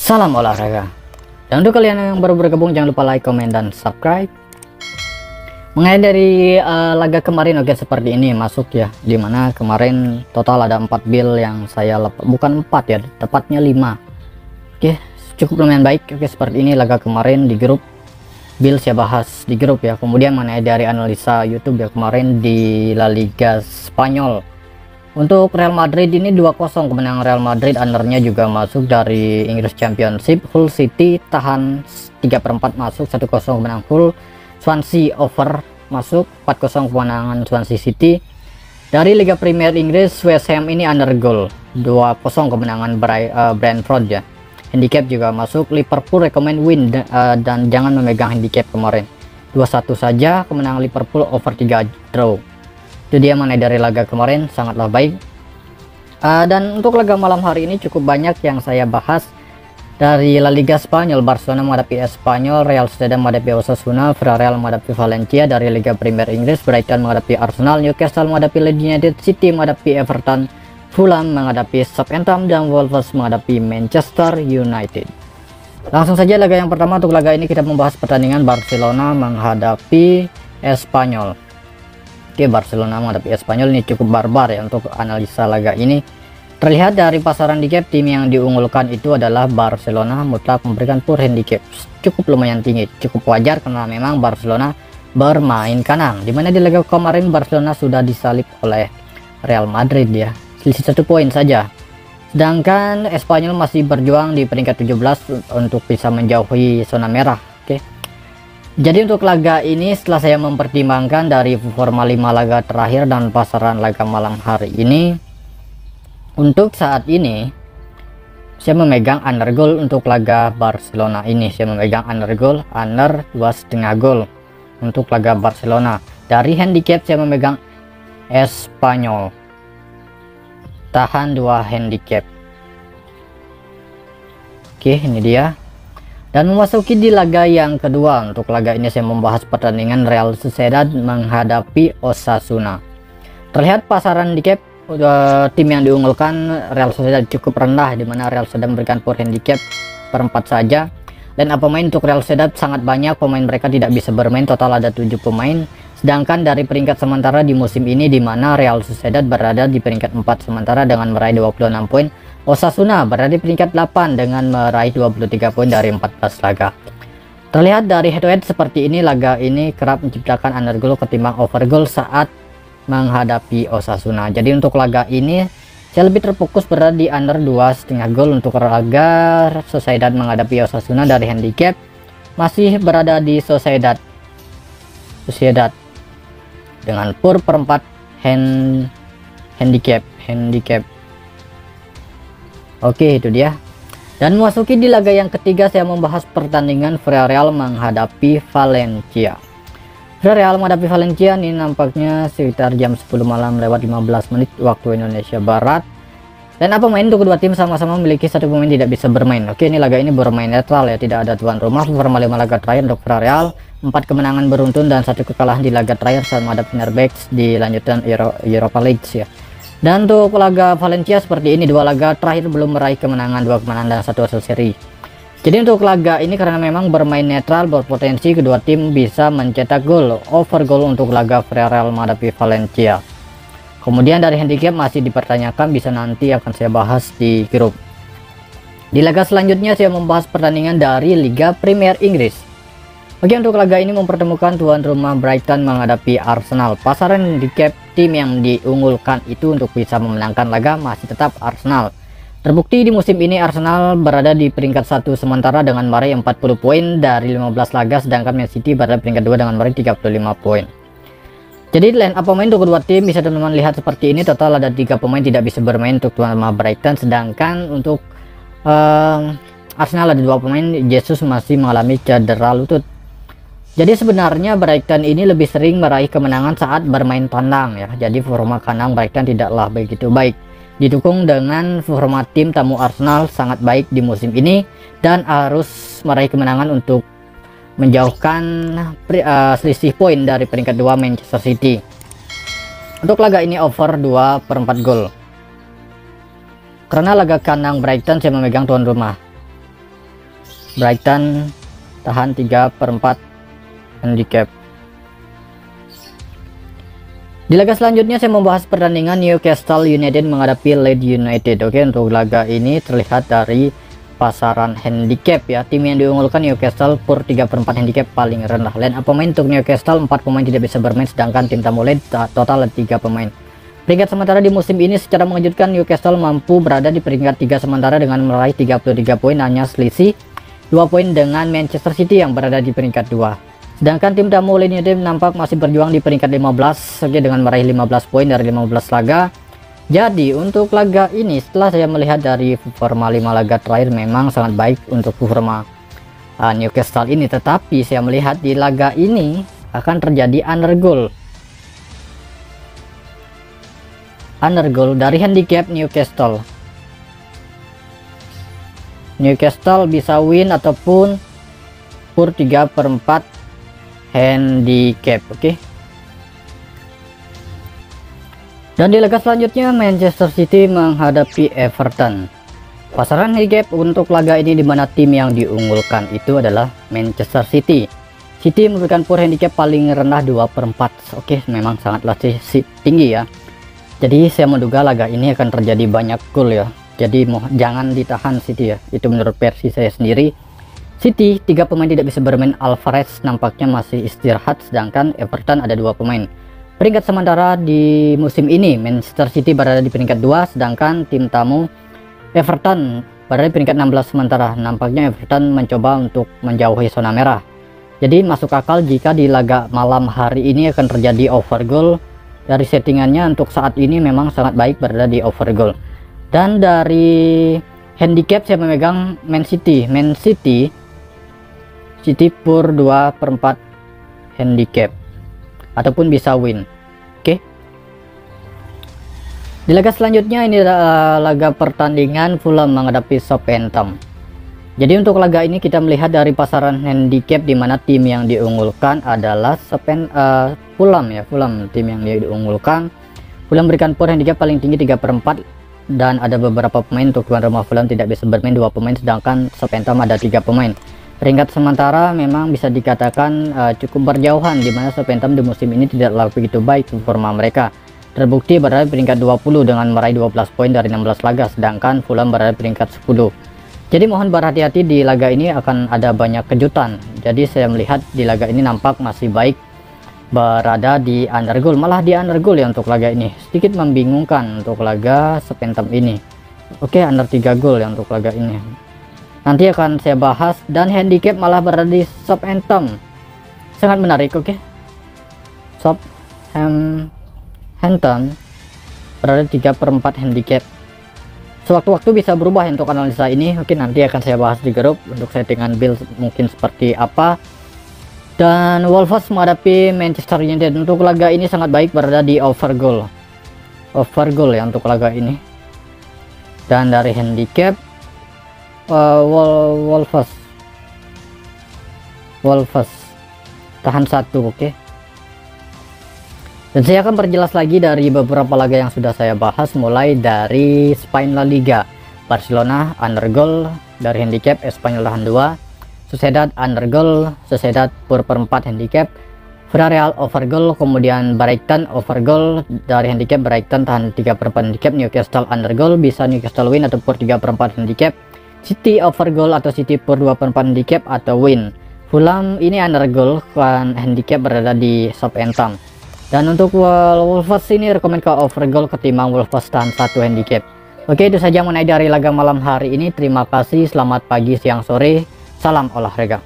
Salam olahraga. Dan untuk kalian yang baru bergabung, jangan lupa like, komen, dan subscribe. Mengenai dari laga kemarin, oke, seperti ini masuk ya, dimana kemarin total ada 4 build yang saya lepas, bukan 4 ya, tepatnya 5. Oke, cukup lumayan baik. Oke, seperti ini laga kemarin di grup. Build saya bahas di grup ya. Kemudian mengenai dari analisa YouTube ya, kemarin di La Liga Spanyol. Untuk Real Madrid ini 2-0 kemenangan Real Madrid. Undernya juga masuk dari Inggris Championship. Hull City tahan 3/4 masuk 1-0 kemenangan Hull. Swansea over masuk 4-0 kemenangan Swansea City. Dari Liga Premier Inggris, West Ham ini under goal 2-0 kemenangan Brentford ya. Handicap juga masuk, Liverpool recommend win dan jangan memegang handicap kemarin. 2-1 saja kemenangan Liverpool, over 3 draw. Itu dia mengenai dari laga kemarin, sangatlah baik. Dan untuk laga malam hari ini cukup banyak yang saya bahas. Dari La Liga Spanyol, Barcelona menghadapi Espanyol, Real Sociedad menghadapi Osasuna, Villarreal menghadapi Valencia. Dari Liga Premier Inggris, Brighton menghadapi Arsenal, Newcastle menghadapi Leeds United, City menghadapi Everton, Fulham menghadapi Southampton, dan Wolves menghadapi Manchester United. Langsung saja laga yang pertama. Untuk laga ini kita membahas pertandingan Barcelona menghadapi Espanyol. Oke, Barcelona menghadapi Espanyol ini cukup barbar ya untuk analisa laga ini. Terlihat dari pasaran handicap, tim yang diunggulkan itu adalah Barcelona, mutlak memberikan poor handicap cukup lumayan tinggi, cukup wajar karena memang Barcelona bermain kandang, dimana di laga kemarin Barcelona sudah disalip oleh Real Madrid ya, selisih 1 poin saja. Sedangkan Espanyol masih berjuang di peringkat 17 untuk bisa menjauhi zona merah. Oke, jadi untuk laga ini setelah saya mempertimbangkan dari performa 5 laga terakhir dan pasaran laga malam hari ini, untuk saat ini saya memegang under goal untuk laga Barcelona ini. Saya memegang under goal, under 2,5 gol untuk laga Barcelona. Dari handicap saya memegang Espanyol tahan 2 handicap. Oke, ini dia. Dan memasuki di laga yang kedua. Untuk laga ini saya membahas pertandingan Real Sociedad menghadapi Osasuna. Terlihat pasaran handicap tim yang diunggulkan Real Sociedad cukup rendah, dimana Real Sociedad memberikan poor handicap per 4 saja. Dan pemain untuk Real Sociedad sangat banyak, pemain mereka tidak bisa bermain, total ada 7 pemain. Sedangkan dari peringkat sementara di musim ini, dimana Real Sociedad berada di peringkat 4 sementara dengan meraih 26 poin, Osasuna berada di peringkat 8 dengan meraih 23 poin dari 14 laga. Terlihat dari head to head seperti ini, laga ini kerap menciptakan under goal ketimbang over goal saat menghadapi Osasuna. Jadi untuk laga ini saya lebih terfokus berada di under 2,5 gol. Untuk laga Sociedad menghadapi Osasuna, dari handicap masih berada di Sociedad dengan poor per 4 handicap. Oke, itu dia. Dan memasuki di laga yang ketiga, saya membahas pertandingan Villarreal menghadapi Valencia. Villarreal menghadapi Valencia ini nampaknya sekitar jam 10 malam lewat 15 menit waktu Indonesia Barat. Dan pemain untuk kedua tim sama-sama memiliki 1 pemain tidak bisa bermain. Oke, ini laga ini bermain netral ya, tidak ada tuan rumah. Performa 5 laga terakhir untuk Villarreal, 4 kemenangan beruntun dan 1 kekalahan di laga terakhir saat menghadapi Fenerbahce di lanjutan Europa League ya. Dan untuk laga Valencia seperti ini, 2 laga terakhir belum meraih kemenangan, 2 kemenangan dan 1 hasil seri. Jadi untuk laga ini karena memang bermain netral, berpotensi kedua tim bisa mencetak gol, over gol untuk laga Villarreal menghadapi Valencia. Kemudian dari handicap masih dipertanyakan, bisa nanti akan saya bahas di grup. Di laga selanjutnya saya membahas pertandingan dari Liga Premier Inggris. Oke, untuk laga ini mempertemukan tuan rumah Brighton menghadapi Arsenal. Pasaran handicap tim yang diunggulkan itu untuk bisa memenangkan laga masih tetap Arsenal. Terbukti di musim ini Arsenal berada di peringkat 1 sementara dengan meraih 40 poin dari 15 laga, sedangkan Man City berada di peringkat 2 dengan meraih 35 poin. Jadi line up pemain untuk kedua tim bisa teman-teman lihat seperti ini, total ada 3 pemain tidak bisa bermain untuk tuan rumah Brighton, sedangkan untuk Arsenal ada 2 pemain, Jesus masih mengalami cedera lutut. Jadi sebenarnya Brighton ini lebih sering meraih kemenangan saat bermain tandang ya. Jadi performa kandang Brighton tidaklah begitu baik. Didukung dengan performa tim tamu Arsenal sangat baik di musim ini dan harus meraih kemenangan untuk menjauhkan selisih poin dari peringkat 2 Manchester City. Untuk laga ini over 2/4 gol. Karena laga kandang Brighton saya memegang tuan rumah. Brighton tahan 3/4 handicap. Di laga selanjutnya saya membahas pertandingan Newcastle United menghadapi Leeds United. Oke, untuk laga ini terlihat dari pasaran handicap ya. Tim yang diunggulkan Newcastle per 3/4 handicap paling rendah. Line up pemain untuk Newcastle 4 pemain tidak bisa bermain, sedangkan tim tamu Leeds total 3 pemain. Peringkat sementara di musim ini secara mengejutkan Newcastle mampu berada di peringkat 3 sementara dengan meraih 33 poin, hanya selisih 2 poin dengan Manchester City yang berada di peringkat 2. Sedangkan tim tamu Leeds United nampak masih berjuang di peringkat 15 dengan meraih 15 poin dari 15 laga. Jadi untuk laga ini setelah saya melihat dari performa 5 laga terakhir memang sangat baik untuk performa Newcastle ini, tetapi saya melihat di laga ini akan terjadi undergoal dari handicap Newcastle. Newcastle bisa win ataupun per 3/4 handicap. Oke. Dan di laga selanjutnya Manchester City menghadapi Everton. Pasaran handicap untuk laga ini di mana tim yang diunggulkan itu adalah Manchester City. City memberikan power handicap paling rendah 2/4. Oke, memang sangatlah tinggi ya. Jadi saya menduga laga ini akan terjadi banyak gol ya. Jadi jangan ditahan City ya. Itu menurut versi saya sendiri. City 3 pemain tidak bisa bermain. Alvarez nampaknya masih istirahat, sedangkan Everton ada 2 pemain. Peringkat sementara di musim ini Manchester City berada di peringkat 2, sedangkan tim tamu Everton berada di peringkat 16 sementara. Nampaknya Everton mencoba untuk menjauhi zona merah. Jadi masuk akal jika di laga malam hari ini akan terjadi over goal. Dari settingannya untuk saat ini memang sangat baik berada di over goal. Dan dari handicap saya memegang City per 2/4 handicap ataupun bisa win. Oke. Di laga selanjutnya ini adalah laga pertandingan Fulham menghadapi Southampton. Jadi untuk laga ini kita melihat dari pasaran handicap di mana tim yang diunggulkan adalah Fulham ya. Fulham tim yang diunggulkan. Fulham berikan power handicap paling tinggi 3/4 dan ada beberapa pemain untuk tuan rumah Fulham tidak bisa bermain 2 pemain, sedangkan Southampton ada 3 pemain. Peringkat sementara memang bisa dikatakan cukup berjauhan, di mana Southampton di musim ini tidaklah begitu baik performa mereka. Terbukti berada di peringkat 20 dengan meraih 12 poin dari 16 laga, sedangkan Fulham berada di peringkat 10. Jadi mohon berhati-hati, di laga ini akan ada banyak kejutan. Jadi saya melihat di laga ini nampak masih baik berada di undergoal, malah di undergoal ya untuk laga ini. Sedikit membingungkan untuk laga Southampton ini. Oke, under 3 gol ya untuk laga ini. Nanti akan saya bahas. Dan handicap malah berada di Southampton, sangat menarik. Oke, Southampton berada 3/4 handicap. Sewaktu-waktu bisa berubah untuk analisa ini. Oke, nanti akan saya bahas di grup untuk settingan build mungkin seperti apa. Dan Wolves menghadapi Manchester United. Untuk laga ini sangat baik berada di over goal ya untuk laga ini. Dan dari handicap Wolves tahan 1. Oke. Dan saya akan perjelas lagi dari beberapa laga yang sudah saya bahas, mulai dari Spain La Liga. Barcelona undergoal dari handicap, Espanyol tahan 2. Sociedad undergoal, Sociedad per 4 handicap. Villarreal overgoal, kemudian Brighton overgoal dari handicap, Brighton tahan 3/4 handicap. Newcastle undergoal, bisa Newcastle win atau per 3/4 handicap. City overgoal atau City per 2/4 handicap atau win. Fulham ini undergoal kan handicap berada di Southampton. Dan untuk Wolves ini rekomend ke overgoal ketimbang Wolves tahan 1 handicap. Oke, itu saja mengenai dari laga malam hari ini. Terima kasih, selamat pagi, siang, sore, salam olahraga.